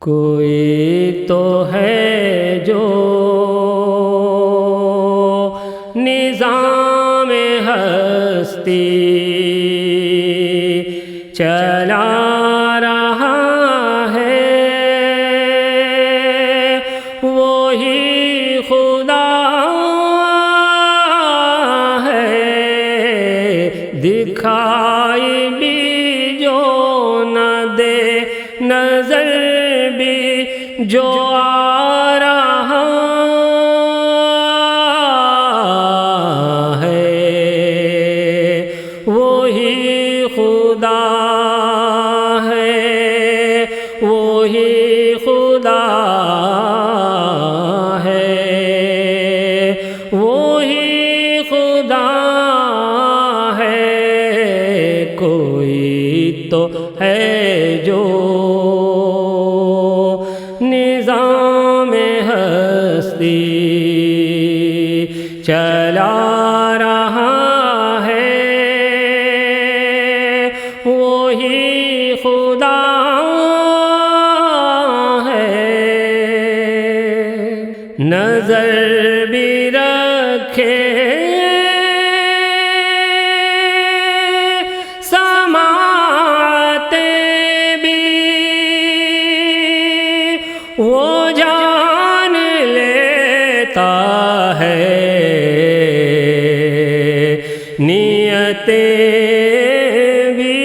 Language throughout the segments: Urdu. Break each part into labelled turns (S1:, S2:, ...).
S1: کوئی تو ہے جو نظام ہستی چلا رہا ہے، وہی خدا ہے، دکھائی بھی جو نہ دے، نظر بھی جو آ رہا ہے، وہی خدا ہے، وہی خدا ہے، وہی خدا ہے۔ کوئی تو ہے جو نظام ہستی چلا رہا ہے، وہی خدا ہے، نظر بھی رکھے وہ جان لیتا ہے، نیتیں بھی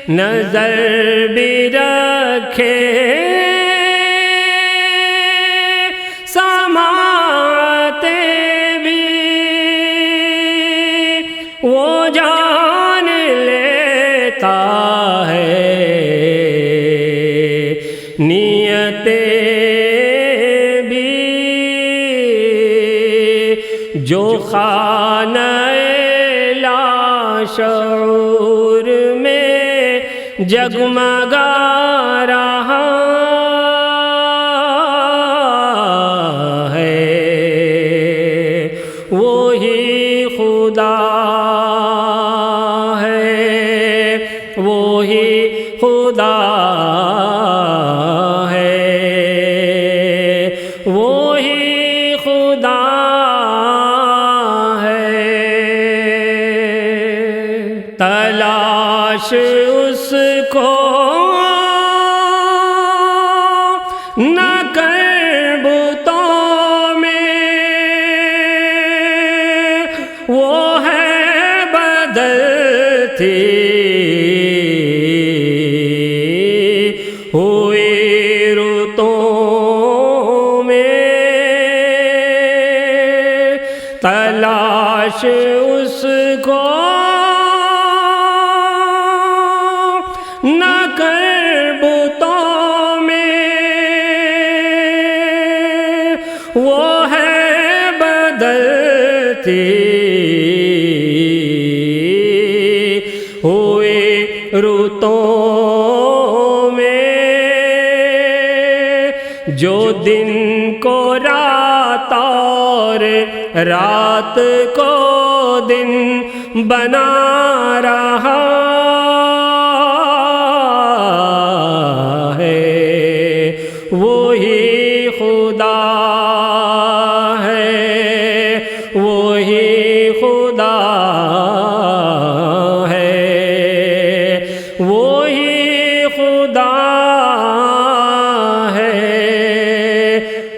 S1: نظر بھی رکھے، سماعتیں بھی وہ جان لیتا ہے، نیتیں بھی جو خانہ لاشعور میں جگمگا رہا ہے، وہی خدا ہے، وہی خدا وہی خدا ہے۔ تلاش اس کو نہ کر بتوں میں، وہ ہے بدلتی ہوئی رتوں میں، تلاش اس کو نہ کر بتوں میں، وہ ہے بدلتی ہوئی رتوں میں، جو دن کو رات اور رات کو دن بنا رہا ہے، وہی خدا ہے، وہی خدا ہے، وہی خدا ہے۔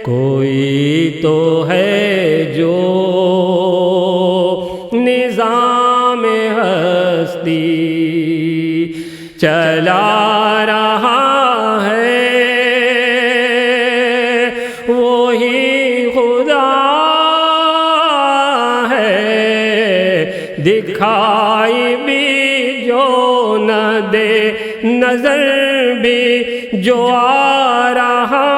S1: کوئی تو ہے جو نظام ہستی چلا رہا ہے، وہی خدا ہے، دکھائی بھی جو نہ دے، نظر بھی جو آ رہا